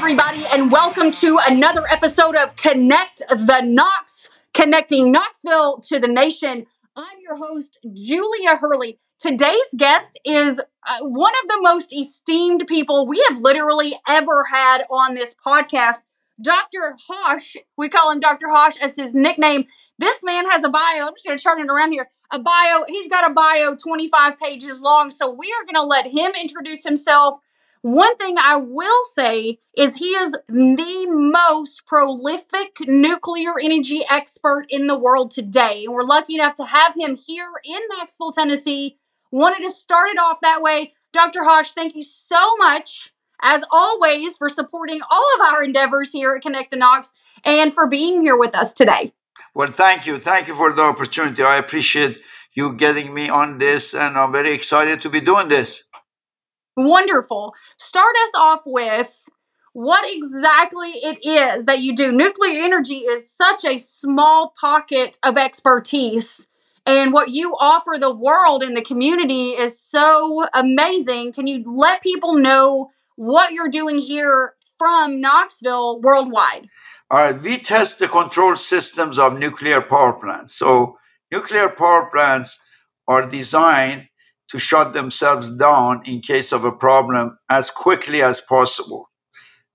everybody, and welcome to another episode of Connect the Knox, connecting Knoxville to the nation. I'm your host, Julia Hurley. Today's guest is one of the most esteemed people we have literally ever had on this podcast, Dr. Hash. We call him Dr. Hash as his nickname. This man has a bio. I'm just going to turn it around here. A bio. He's got a bio 25 pages long, so we are going to let him introduce himself. One thing I will say is he is the most prolific nuclear energy expert in the world today. And we're lucky enough to have him here in Knoxville, Tennessee. Wanted to start it off that way. Dr. Hash, thank you so much, as always, for supporting all of our endeavors here at Connect the Knox and for being here with us today. Well, thank you. Thank you for the opportunity. I appreciate you getting me on this, and I'm very excited to be doing this. Wonderful. Start us off with what exactly it is that you do. Nuclear energy is such a small pocket of expertise, and what you offer the world and the community is so amazing. Can you let people know what you're doing here from Knoxville worldwide? All right. We test the control systems of nuclear power plants. So nuclear power plants are designed to shut themselves down in case of a problem as quickly as possible,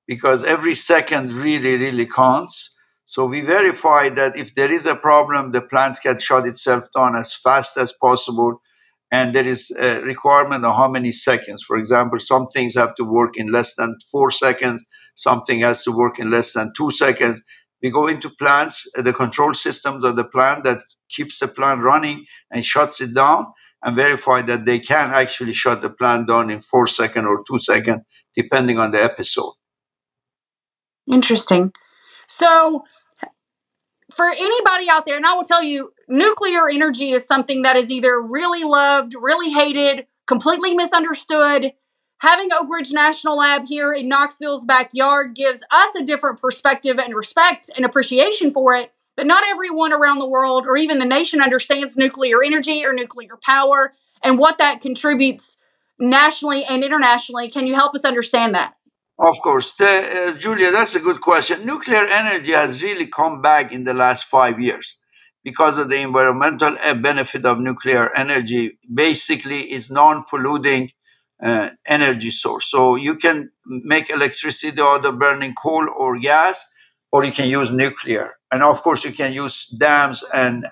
because every second really counts. So we verify that if there is a problem, the plant can shut itself down as fast as possible. And there is a requirement of how many seconds. For example, some things have to work in less than 4 seconds. Something has to work in less than 2 seconds. We go into plants, the control systems of the plant that keeps the plant running and shuts it down, and verify that they can actually shut the plant down in 4 seconds or 2 seconds, depending on the episode. Interesting. So for anybody out there, and I will tell you, nuclear energy is something that is either really loved, really hated, completely misunderstood. Having Oak Ridge National Lab here in Knoxville's backyard gives us a different perspective and respect and appreciation for it. But not everyone around the world or even the nation understands nuclear energy or nuclear power and what that contributes nationally and internationally. Can you help us understand that? Of course. Julia, that's a good question. Nuclear energy has really come back in the last 5 years because of the environmental benefit of nuclear energy. Basically, it's non-polluting energy source. So you can make electricity out of burning coal or gas, or you can use nuclear. And of course, you can use dams and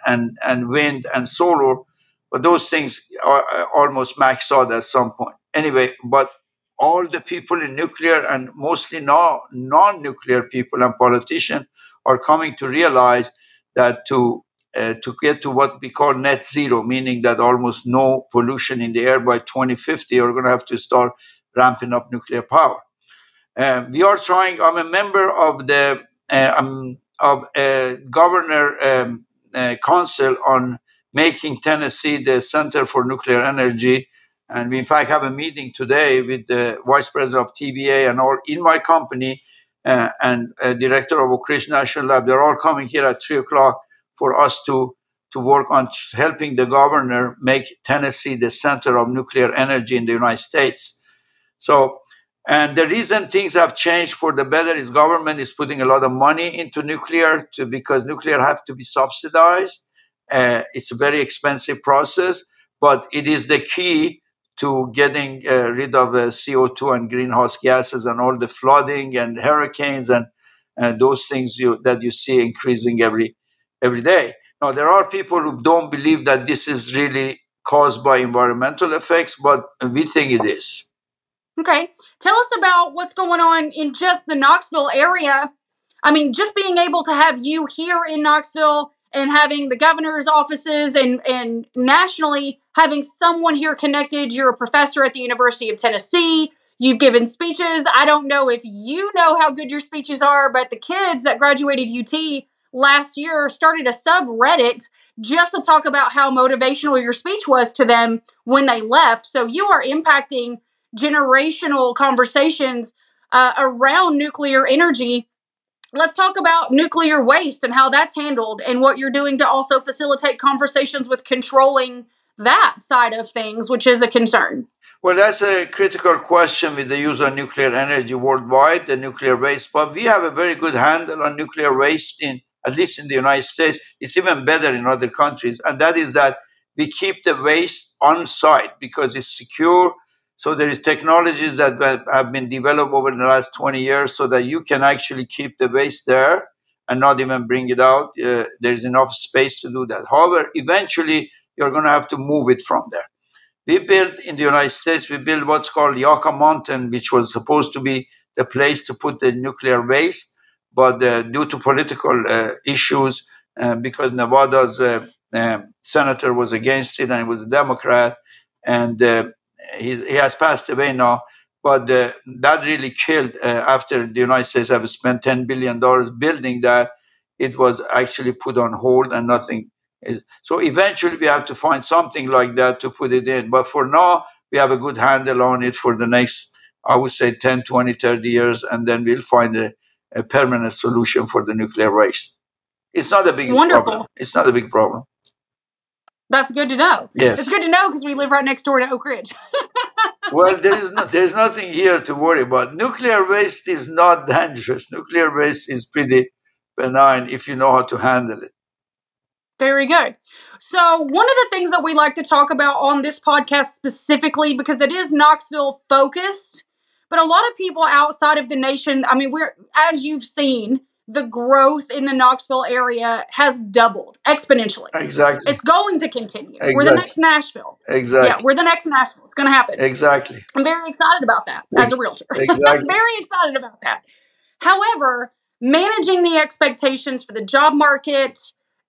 wind and solar, but those things are almost maxed out at some point. Anyway, but all the people in nuclear and mostly non-nuclear people and politicians are coming to realize that to get to what we call net zero, meaning that almost no pollution in the air by 2050, we're going to have to start ramping up nuclear power. We are trying. I'm a member of the governor council on making Tennessee the center for nuclear energy. And we, in fact, have a meeting today with the vice president of TVA and all in my company and director of Oak Ridge National Lab. They're all coming here at 3:00 for us to work on helping the governor make Tennessee the center of nuclear energy in the United States. So, and the reason things have changed for the better is government is putting a lot of money into nuclear because nuclear have to be subsidized. It's a very expensive process, but it is the key to getting rid of CO2 and greenhouse gases and all the flooding and hurricanes and those things that you see increasing every day. Now, there are people who don't believe that this is really caused by environmental effects, but we think it is. Okay. Tell us about what's going on in just the Knoxville area. I mean, just being able to have you here in Knoxville and having the governor's offices and nationally having someone here connected. You're a professor at the University of Tennessee. You've given speeches. I don't know if you know how good your speeches are, but the kids that graduated UT last year started a subreddit just to talk about how motivational your speech was to them when they left. So you are impacting generational conversations around nuclear energy. Let's talk about nuclear waste and how that's handled and what you're doing to also facilitate conversations with controlling that side of things, which is a concern. Well, that's a critical question with the use of nuclear energy worldwide, the nuclear waste. But we have a very good handle on nuclear waste at least in the United States. It's even better in other countries. And that is that we keep the waste on site because it's secure. So there is technologies that have been developed over the last 20 years so that you can actually keep the waste there and not even bring it out. There's enough space to do that. However, eventually you're going to have to move it from there. We built in the United States, we built what's called Yucca Mountain, which was supposed to be the place to put the nuclear waste. But due to political issues, because Nevada's senator was against it and he was a Democrat, and he has passed away now. But that really killed after the United States have spent $10 billion building that. It was actually put on hold and nothing. So eventually we have to find something like that to put it in. But for now, we have a good handle on it for the next, I would say, 10, 20, 30 years, and then we'll find a permanent solution for the nuclear waste. It's not a big problem. It's not a big problem. That's good to know. Yes. It's good to know because we live right next door to Oak Ridge. Well, there's nothing here to worry about. Nuclear waste is not dangerous. Nuclear waste is pretty benign if you know how to handle it. Very good. So one of the things that we like to talk about on this podcast specifically, because it is Knoxville focused, but a lot of people outside of the nation, I mean, as you've seen, the growth in the Knoxville area has doubled exponentially. Exactly. It's going to continue. Exactly. We're the next Nashville. Exactly. Yeah, we're the next Nashville. It's going to happen. Exactly. I'm very excited about that as a realtor. Exactly. Very excited about that. However, managing the expectations for the job market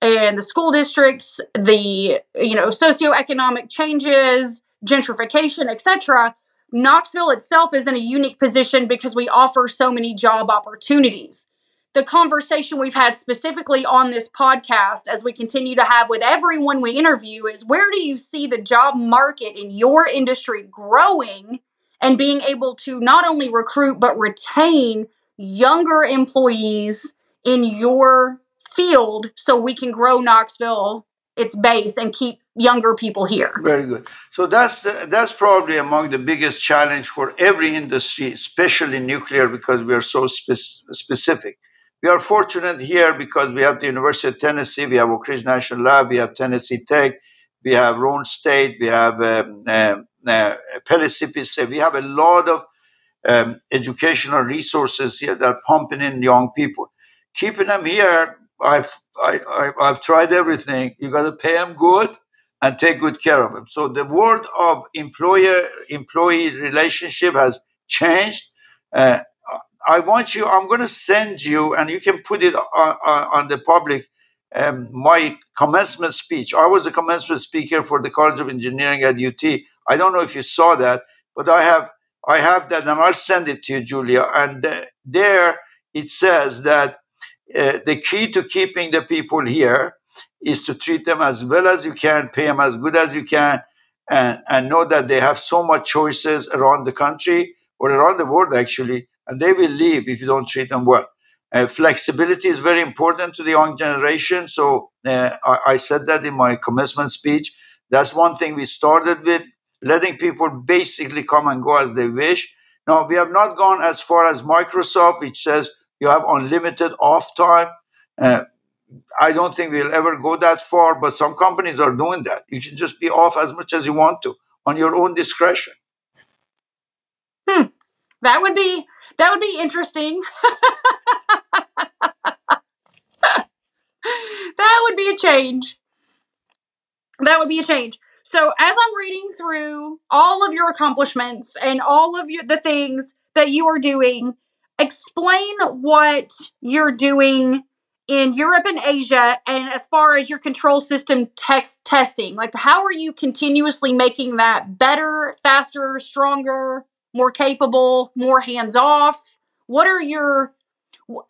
and the school districts, the socioeconomic changes, gentrification, etc., Knoxville itself is in a unique position because we offer so many job opportunities. The conversation we've had specifically on this podcast, as we continue to have with everyone we interview, is where do you see the job market in your industry growing and being able to not only recruit but retain younger employees in your field so we can grow Knoxville, its base, and keep younger people here? Very good. So that's probably among the biggest challenge for every industry, especially nuclear, because we are so specific. We are fortunate here because we have the University of Tennessee, we have Oak Ridge National Lab, we have Tennessee Tech, we have Roane State, we have Pellissippi State. We have a lot of educational resources here that are pumping in young people. Keeping them here, I've tried everything. You got to pay them good and take good care of them. So the world of employee relationship has changed. I'm going to send you, and you can put it on the public, my commencement speech. I was a commencement speaker for the College of Engineering at UT. I don't know if you saw that, but I have that, and I'll send it to you, Julia. And there it says that the key to keeping the people here is to treat them as well as you can, pay them as good as you can, and know that they have so much choices around the country or around the world, actually, and they will leave if you don't treat them well. Flexibility is very important to the young generation. So I said that in my commencement speech. That's one thing we started with, letting people basically come and go as they wish. Now, we have not gone as far as Microsoft, which says you have unlimited off time. I don't think we'll ever go that far, but some companies are doing that. You can just be off as much as you want to on your own discretion. That would be interesting. That would be a change. So as I'm reading through all of your accomplishments and all of the things that you are doing, explain what you're doing in Europe and Asia, and as far as your control system testing. Like, how are you continuously making that better, faster, stronger, more capable, more hands-off? What are your,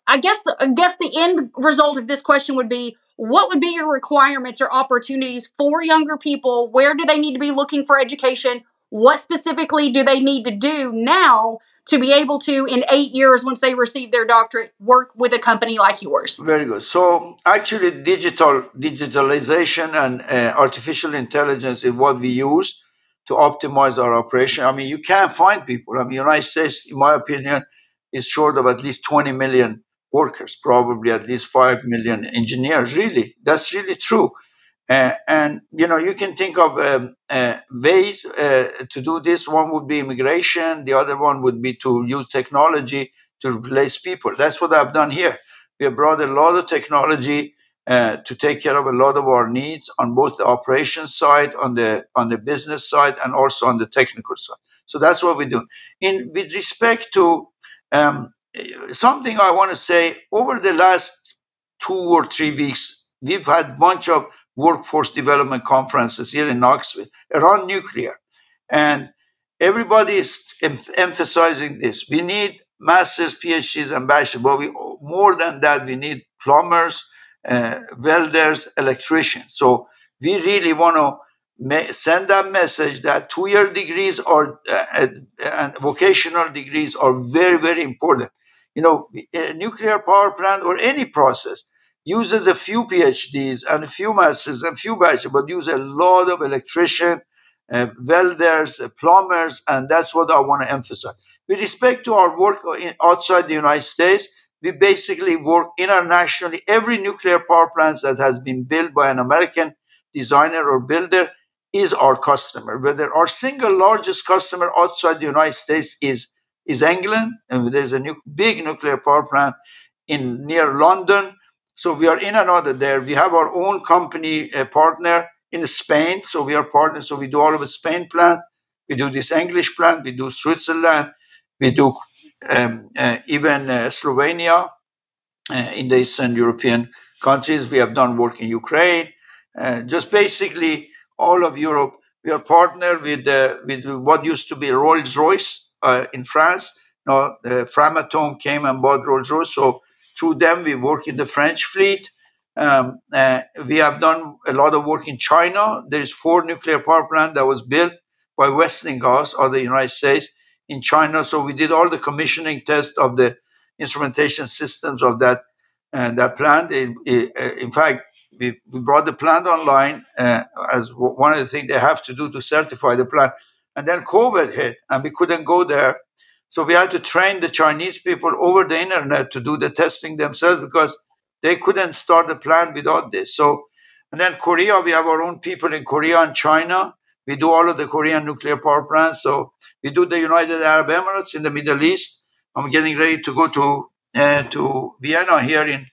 I guess the end result of this question would be, what would be your requirements or opportunities for younger people? Where do they need to be looking for education? What specifically do they need to do now to be able to, in 8 years, once they receive their doctorate, work with a company like yours? Very good. So actually, digitalization and artificial intelligence is what we use to optimize our operation. I mean, you can't find people. I mean, United States, in my opinion, is short of at least 20 million workers, probably at least 5 million engineers. Really, that's really true. And you can think of ways to do this. One would be immigration. The other one would be to use technology to replace people. That's what I've done here. We have brought a lot of technology to take care of a lot of our needs on both the operations side, on the business side, and also on the technical side. So that's what we do. With respect to something I want to say, over the last 2 or 3 weeks, we've had a bunch of workforce development conferences here in Knoxville around nuclear. And everybody is emphasizing this. We need masters, PhDs, and bachelors, but more than that, we need plumbers, welders, electricians. So we really want to send that message that 2-year degrees and vocational degrees are very, very important. A nuclear power plant or any process uses a few PhDs and a few masters and a few bachelors, but use a lot of electricians, welders, plumbers, and that's what I want to emphasize. With respect to our work outside the United States, we basically work internationally. Every nuclear power plant that has been built by an American designer or builder is our customer. Whether our single largest customer outside the United States is England, and there's a big nuclear power plant near London. So we are in and out of there. We have our own company partner in Spain. So we are partners. So we do all of the Spain plant. We do this English plant. We do Switzerland. We do even Slovenia in the Eastern European countries. We have done work in Ukraine. Just basically all of Europe. We are partnered with what used to be Rolls-Royce in France. Now, Framatome came and bought Rolls-Royce. So through them, we work in the French fleet. We have done a lot of work in China. There is 4 nuclear power plants that was built by Westinghouse of the United States in China. So we did all the commissioning tests of the instrumentation systems of that plant. In fact, we brought the plant online as one of the things they have to do to certify the plant. And then COVID hit, and we couldn't go there. So we had to train the Chinese people over the internet to do the testing themselves because they couldn't start the plant without this. So, and then Korea, we have our own people in Korea and China. We do all of the Korean nuclear power plants. So we do the United Arab Emirates in the Middle East. I'm getting ready to go to Vienna here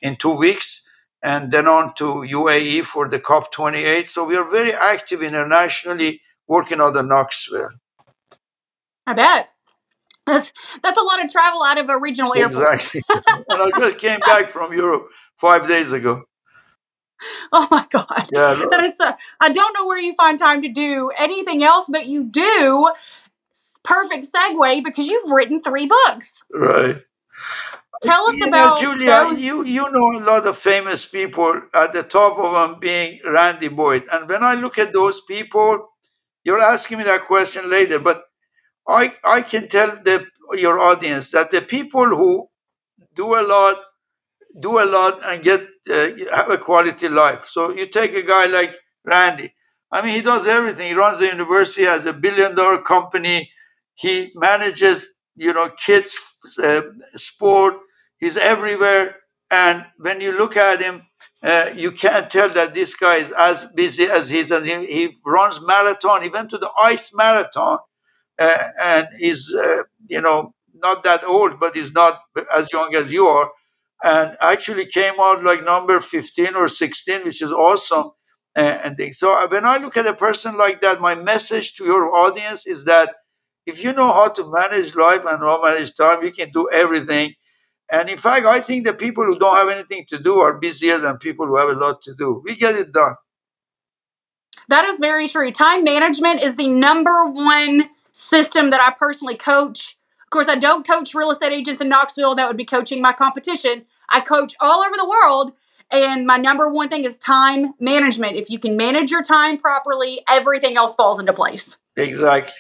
in 2 weeks, and then on to UAE for the COP28. So we are very active internationally working out of Knoxville. I bet. That's a lot of travel out of a regional airport. Exactly. And I just came back from Europe 5 days ago. Oh my God. Yeah, that is I don't know where you find time to do anything else, but you do. Perfect segue because you've written 3 books. Right. Tell us about Julia, those. you know a lot of famous people, at the top of them being Randy Boyd. And when I look at those people, you're asking me that question later, but I can tell your audience that the people who do a lot and get have a quality life. So you take a guy like Randy. I mean, he does everything. He runs the university, has a $1 billion company. He manages, kids, sport. He's everywhere. And when you look at him, you can't tell that this guy is as busy as he is. And he runs marathon. He went to the ice marathon. And he's, not that old, but he's not as young as you are. And actually came out like number 15 or 16, which is awesome. And things. So when I look at a person like that, my message to your audience is that if you know how to manage life and how to manage time, you can do everything. And in fact, I think the people who don't have anything to do are busier than people who have a lot to do. We get it done. That is very true. Time management is the number one system that I personally coach. Of course, I don't coach real estate agents in Knoxville. That would be coaching my competition. I coach all over the world. And my number one thing is time management. If you can manage your time properly, everything else falls into place. Exactly.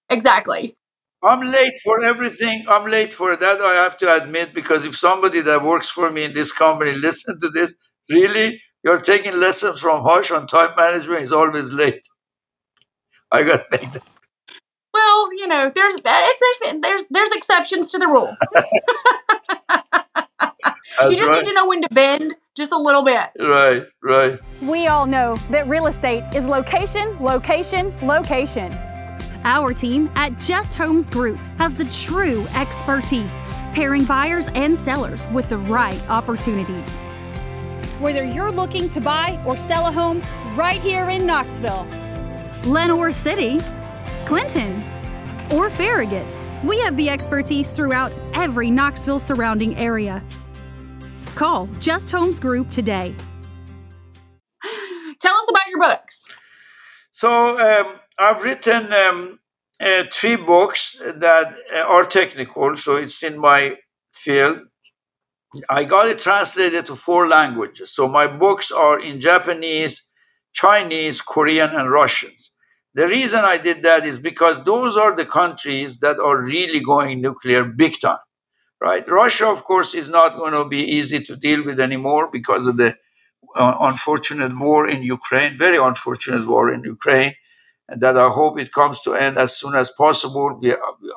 Exactly. I'm late for everything. I'm late for that. I have to admit, because if somebody that works for me in this company listen to this, really, you're taking lessons from Hush on time management. He's always late. I got made Well, there's that. There's exceptions to the rule. You That's just need right. to know when to bend just a little bit. Right, right. We all know that real estate is location, location, location. Our team at Just Homes Group has the true expertise, pairing buyers and sellers with the right opportunities. Whether you're looking to buy or sell a home right here in Knoxville, Lenoir City, Clinton, or Farragut, we have the expertise throughout every Knoxville surrounding area. Call Just Homes Group today. Tell us about your books. So I've written 3 books that are technical, so it's in my field. I got it translated to 4 languages. So my books are in Japanese, Chinese, Korean, and Russians. The reason I did that is because those are the countries that are really going nuclear big time, right? Russia, of course, is not going to be easy to deal with anymore because of the unfortunate war in Ukraine, very unfortunate war in Ukraine, and that I hope it comes to end as soon as possible.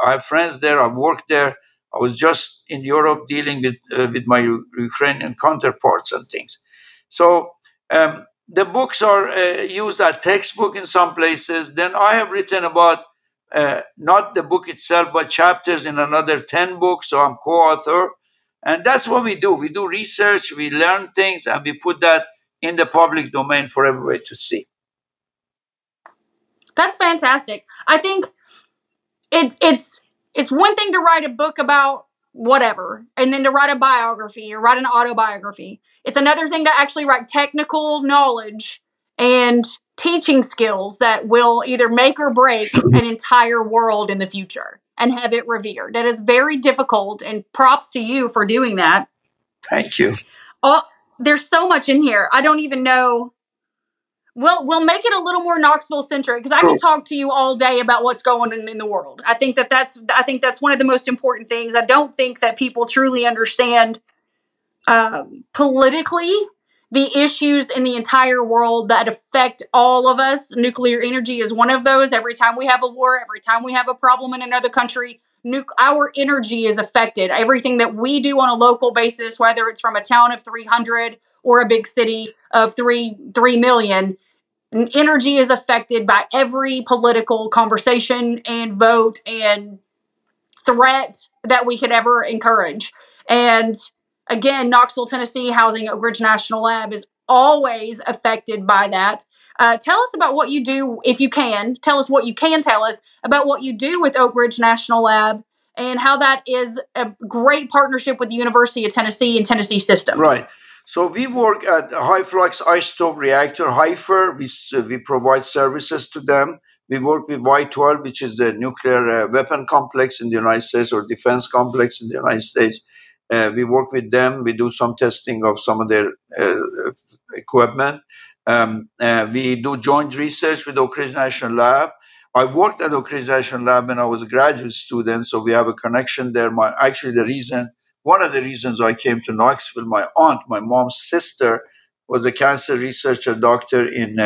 I have friends there. I've worked there. I was just in Europe dealing with my Ukrainian counterparts and things. So the books are used as textbook in some places. Then I have written about not the book itself, but chapters in another 10 books. So I'm co-author. And that's what we do. We do research, we learn things, and we put that in the public domain for everybody to see. That's fantastic. I think it's one thing to write a book about whatever, and then to write a biography or write an autobiography. It's another thing to actually write technical knowledge and teaching skills that will either make or break an entire world in the future and have it revered. That is very difficult, and props to you for doing that. Thank you. There's so much in here. I don't even know. We'll make it a little more Knoxville centric, because I could talk to you all day about what's going on in the world. I think that's one of the most important things. I don't think that people truly understand politically the issues in the entire world that affect all of us. Nuclear energy is one of those. Every time we have a war, every time we have a problem in another country, our energy is affected. Everything that we do on a local basis, whether it's from a town of 300 or a big city of 3 million, energy is affected by every political conversation and vote and threat that we could ever encourage. And again, Knoxville, Tennessee, housing Oak Ridge National Lab is always affected by that. Tell us about what you do, if you can. Tell us what you can tell us about what you do with Oak Ridge National Lab and how that is a great partnership with the University of Tennessee and Tennessee Systems. Right. So we work at high flux isotope reactor, HIFER. We provide services to them. We work with Y-12, which is the nuclear weapon complex in the United States, or defense complex in the United States. We work with them. We do some testing of some of their equipment. We do joint research with Oak Ridge National Lab. I worked at Oak Ridge National Lab when I was a graduate student, so we have a connection there. One of the reasons I came to Knoxville, my aunt, my mom's sister, was a cancer researcher doctor in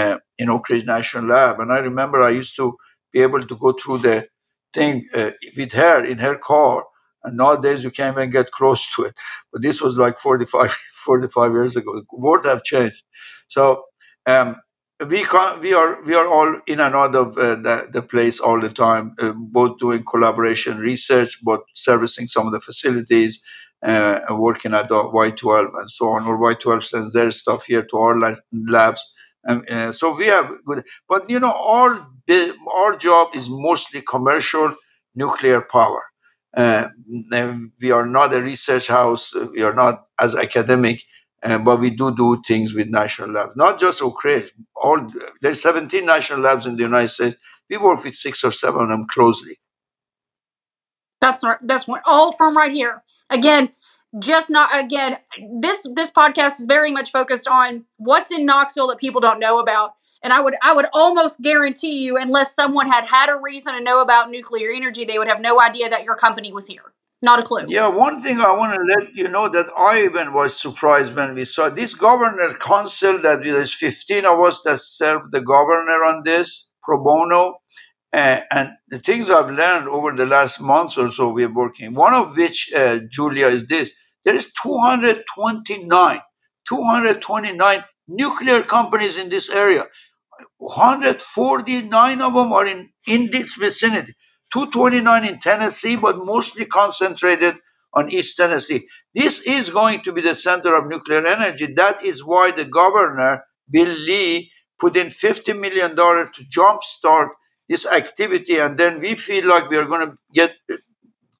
Oak Ridge National Lab. And I remember I used to be able to go through the thing with her in her car. And nowadays you can't even get close to it. But this was like 45 years ago. The world have changed. So we are all in and out of the place all the time, both doing collaboration research, both servicing some of the facilities, working at the Y-12 and so on, or Y-12 sends their stuff here to our labs. So we have good, but our job is mostly commercial nuclear power. We are not a research house. We are not as academic, but we do things with national labs, not just Oak Ridge. There's 17 national labs in the United States. We work with 6 or 7 of them closely. That's one, all from right here. Again, this podcast is very much focused on what's in Knoxville that people don't know about. And I would almost guarantee you, unless someone had a reason to know about nuclear energy, they would have no idea that your company was here. Not a clue. Yeah, one thing I want to let you know that I even was surprised when we saw this governor council that there's 15 of us that serve the governor on this pro bono. And the things I've learned over the last month or so we're working, one of which, Julia, is this. There is 229 nuclear companies in this area. 149 of them are in this vicinity. 229 in Tennessee, but mostly concentrated on East Tennessee. This is going to be the center of nuclear energy. That is why the governor, Bill Lee, put in $50 million to jumpstart this activity. And then we feel like we are going to get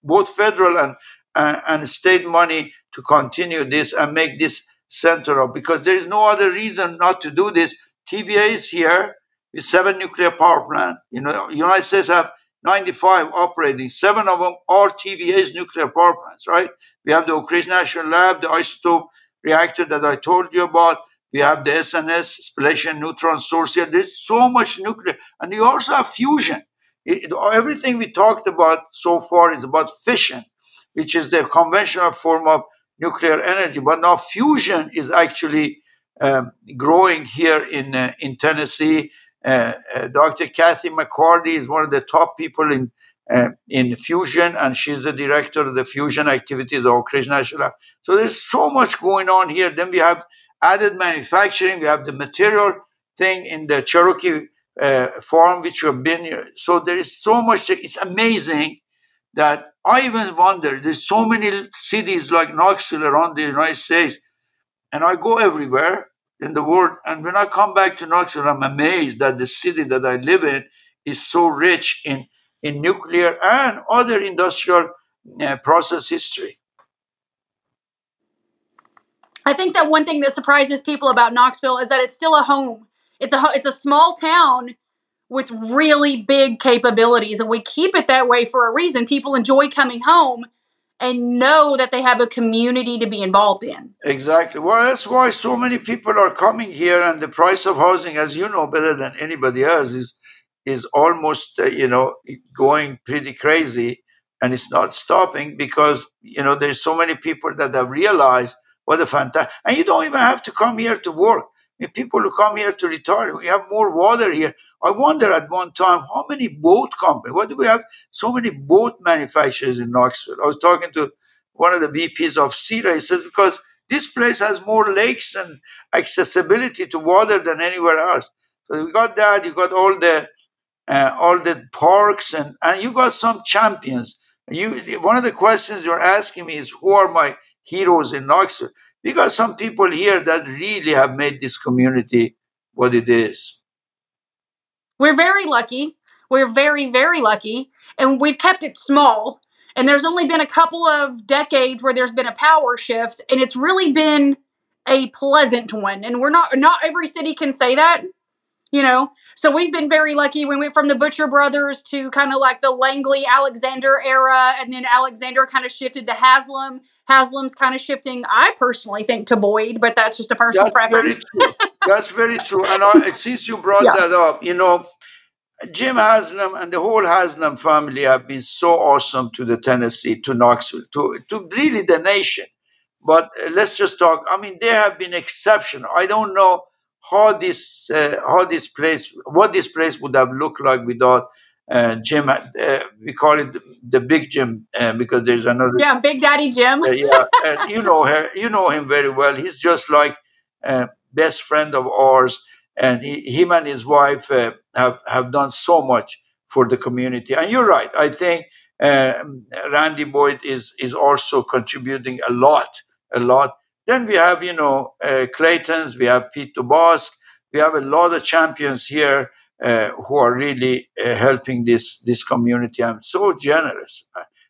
both federal and state money to continue this and make this center up, because there is no other reason not to do this. TVA is here with 7 nuclear power plants. United States have 95 operating. 7 of them are TVA's nuclear power plants, right? We have the Oak Ridge National Lab, the isotope reactor that I told you about. We have the SNS, spallation neutron source here. There's so much nuclear. And you also have fusion. Everything we talked about so far is about fission, which is the conventional form of nuclear energy. But now fusion is actually growing here in Tennessee. Dr. Kathy McCarty is one of the top people in fusion, and she's the director of the fusion activities of Oak Ridge National Lab. So there's so much going on here. Then we have added manufacturing. We have the material thing in the Cherokee farm, which have been here. So there is so much. It's amazing that I even wonder, there's so many cities like Knoxville around the United States, and I go everywhere in the world. And when I come back to Knoxville, I'm amazed that the city that I live in is so rich in nuclear and other industrial process history. I think that one thing that surprises people about Knoxville is that it's still a home. It's a small town with really big capabilities, and we keep it that way for a reason. People enjoy coming home and know that they have a community to be involved in. Exactly. Well, that's why so many people are coming here, and the price of housing, as you know better than anybody else, is almost going pretty crazy, and it's not stopping because there's so many people that have realized what a fantastic. And you don't even have to come here to work. People who come here to retire, we have more water here. I wonder at one time how many boat companies. Why do we have so many boat manufacturers in Knoxville? I was talking to one of the VPs of CERA. He says because this place has more lakes and accessibility to water than anywhere else. So you got that. You got all the parks, and you got some champions. One of the questions you're asking me is, who are my heroes in Knoxville? We got some people here that really have made this community what it is. We're very lucky. We're very, very lucky. And we've kept it small. And there's only been a couple of decades where there's been a power shift. And it's really been a pleasant one. And not every city can say that, So we've been very lucky. We went from the Butcher Brothers to kind of like the Langley Alexander era. And then Alexander kind of shifted to Haslam. Haslam's kind of shifting, I personally think, to Boyd, but that's just a personal preference. Very true. That's very true. And since you brought that up, Jim Haslam and the whole Haslam family have been so awesome to the Tennessee, to Knoxville, to really the nation. But let's just talk. I mean, they have been exceptional. I don't know what this place would have looked like without Jim. We call it the Big Jim because there's another. Yeah, Big Daddy Jim. And you know him very well. He's just like best friend of ours, and him and his wife have done so much for the community. And you're right. I think Randy Boyd is also contributing a lot. Then we have Claytons, we have Pete DuBois, we have a lot of champions here who are really helping this community. I'm so generous.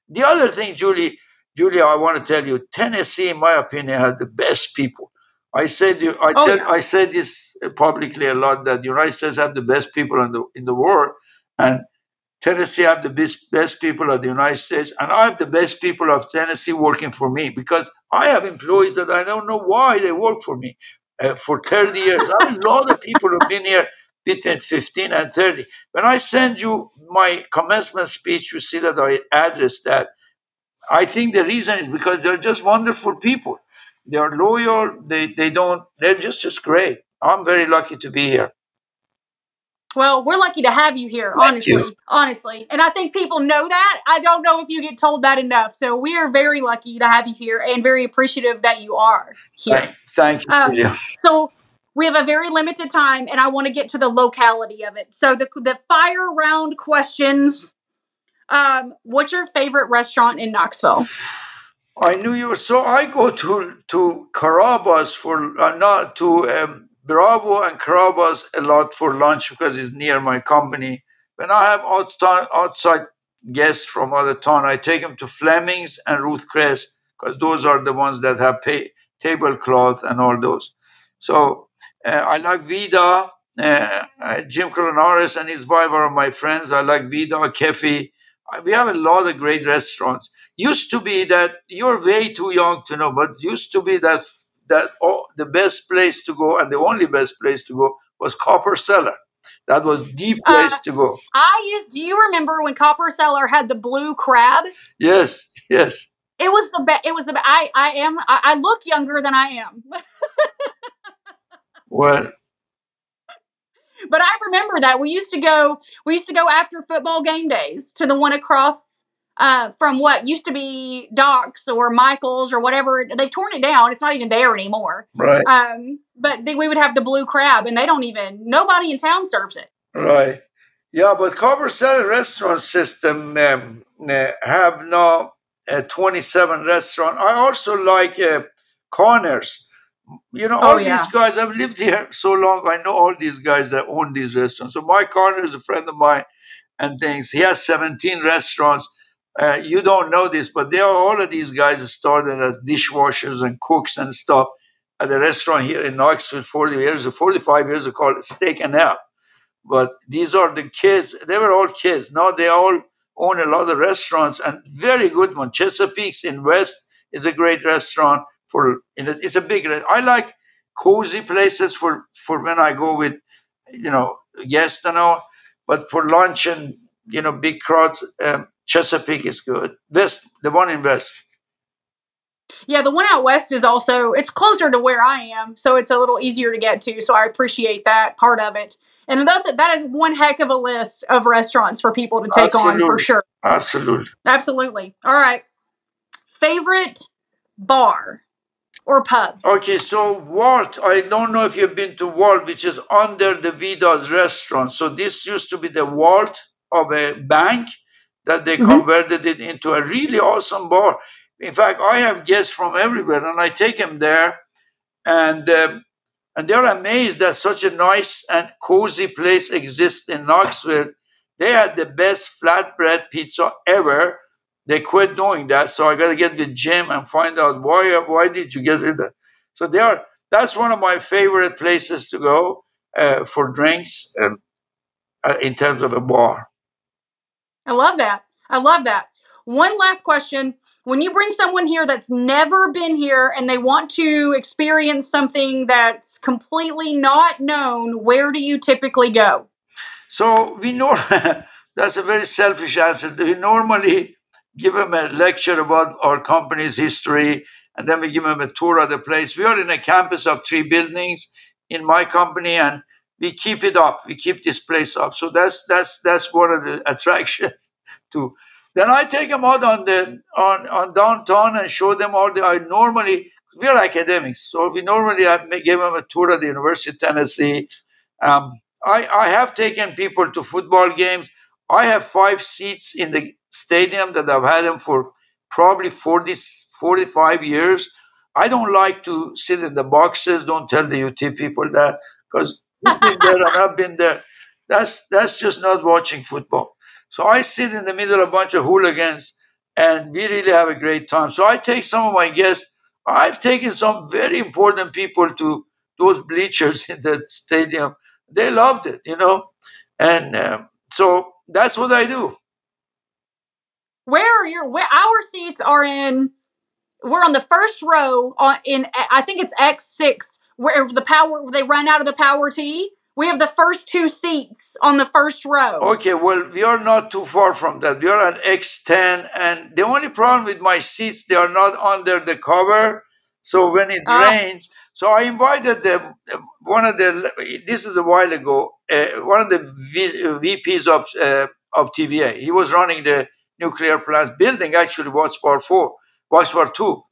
The other thing, Julia, I want to tell you, Tennessee, in my opinion, has the best people. I said this publicly a lot, that the United States have the best people in the world, and Tennessee have the best people of the United States, and I have the best people of Tennessee working for me, because I have employees that I don't know why they work for me for 30 years. I have a lot of people who've been here between 15 and 30. When I send you my commencement speech, you see that I address that. I think the reason is because they're just wonderful people. They are loyal. They're just great. I'm very lucky to be here. Well, we're lucky to have you here, Thank you. honestly. And I think people know that. I don't know if you get told that enough. So we are very lucky to have you here and very appreciative that you are here. Thank you, Julia. So we have a very limited time, and I want to get to the locality of it. So the fire round questions. What's your favorite restaurant in Knoxville? I knew you were. So I go to Carrabba's for not to Bravo and Carrabba's a lot for lunch because it's near my company. When I have outside guests from other town, I take them to Fleming's and Ruth Chris because those are the ones that have tablecloth and all those. So I like Vida. Jim Colinares and his wife are my friends. I like Vida, Kefi. We have a lot of great restaurants. Used to be that you're way too young to know, but used to be that the best place to go and the only best place to go was Copper Cellar. That was the place to go. Do you remember when Copper Cellar had the blue crab? Yes. It was the best. It was the best. I look younger than I am. Well, but I remember that we used to go after football game days to the one across from what used to be Doc's or Michael's or whatever. They've torn it down. It's not even there anymore. Right. But we would have the blue crab, and nobody in town serves it. Right. Yeah, but Copper Cellar restaurant system have now 27 restaurants. I also like Connors. These guys, I've lived here so long, I know all these guys that own these restaurants. So Mike Connor is a friend of mine and things. He has 17 restaurants. You don't know this, but all of these guys started as dishwashers and cooks and stuff at a restaurant here in Knoxville 45 years ago called Steak and Nap. But these are the kids. They were all kids. Now they all own a lot of restaurants and very good one. Chesapeake's in West is a great restaurant. It's a big. I like cozy places for when I go with, guests and all. But for lunch and big crowds, Chesapeake is good. The one in West. Yeah, the one out west is also, it's closer to where I am, so it's a little easier to get to. So I appreciate that part of it. And that is one heck of a list of restaurants for people to take on for sure. Absolutely. All right. Favorite bar or pub? Okay, so Walt, I don't know if you've been to Walt, which is under the Vida's restaurant. So this used to be the Walt of a bank that they converted it into a really awesome bar. In fact, I have guests from everywhere, and I take them there, and they're amazed that such a nice and cozy place exists in Knoxville. They had the best flatbread pizza ever. They quit doing that, so I got to get with Jim and find out why did you get rid of that. So that's one of my favorite places to go for drinks in terms of a bar. I love that. One last question. When you bring someone here that's never been here and they want to experience something that's completely not known, where do you typically go? So that's a very selfish answer. We normally give them a lecture about our company's history, and then we give them a tour of the place. We are in a campus of 3 buildings in my company, and we keep it up. We keep this place up. So that's one of the attractions too. Then I take them out on downtown and show them we are academics, so we normally give them a tour of the University of Tennessee. I have taken people to football games. I have 5 seats in the stadium that I've had them for probably 45 years. I don't like to sit in the boxes. Don't tell the UT people that, because you've been there and I've been there. That's just not watching football. So I sit in the middle of a bunch of hooligans, and we really have a great time. So I take some of my guests. I've taken some very important people to those bleachers in the stadium. They loved it, and so that's what I do. Our seats are in? We're on the first row I think it's X6, where they run out of the Power T. We have the first 2 seats on the first row. Okay, well, we are not too far from that. We are at X10, and the only problem with my seats, they are not under the cover. So when it rains, so I invited this is a while ago, one of the VPs of TVA. He was running the nuclear plant building, actually, Watts 2.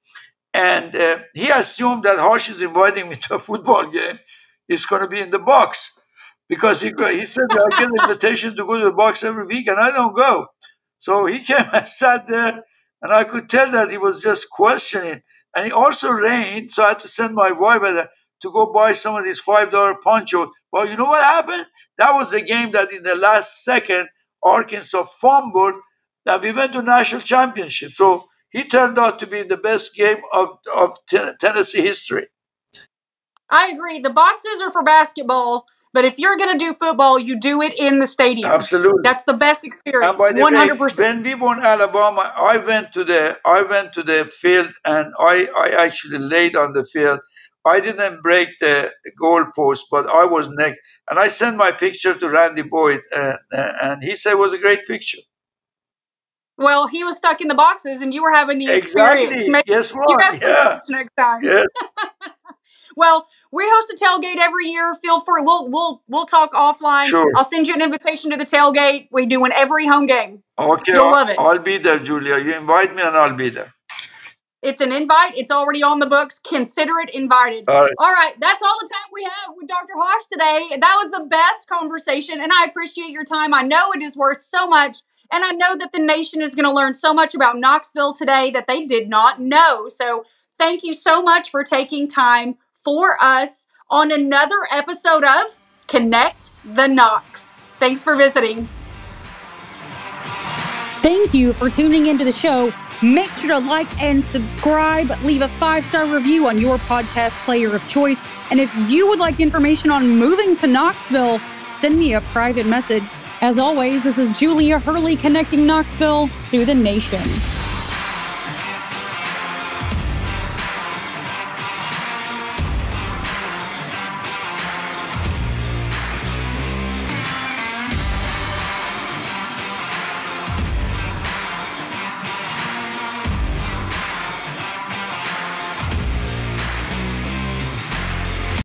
And he assumed that Hash is inviting me to a football game. It's going to be in the box. Because he said, I get an invitation to go to the box every week, and I don't go. So he came and sat there, and I could tell that he was just questioning. And it also rained, so I had to send my wife to go buy some of these $5 ponchos. Well, you know what happened? That was the game that in the last second, Arkansas fumbled, and we went to national championship. So he turned out to be the best game of Tennessee history. I agree. The boxes are for basketball. But if you're going to do football, you do it in the stadium. Absolutely, that's the best experience. And by the 100%. way, when we won Alabama, I went to the field, and I actually laid on the field. I didn't break the goalpost, but I was next. And I sent my picture to Randy Boyd, and he said it was a great picture. Well, he was stuck in the boxes, and you were having the experience. Exactly. Yes, right. You guys can switch next time. Yes. Well, we host a tailgate every year. Feel free. We'll talk offline. Sure. I'll send you an invitation to the tailgate. We do one every home game. Okay. You'll love it. I'll be there, Julia. You invite me, and I'll be there. It's an invite. It's already on the books. Consider it invited. All right. That's all the time we have with Dr. Hash today. That was the best conversation, and I appreciate your time. I know it is worth so much, and I know that the nation is going to learn so much about Knoxville today that they did not know. So thank you so much for taking time for us on another episode of Connect the Knox. Thanks for visiting. Thank you for tuning into the show. Make sure to like and subscribe. Leave a 5-star review on your podcast player of choice. And if you would like information on moving to Knoxville, send me a private message. As always, this is Julia Hurley connecting Knoxville to the nation.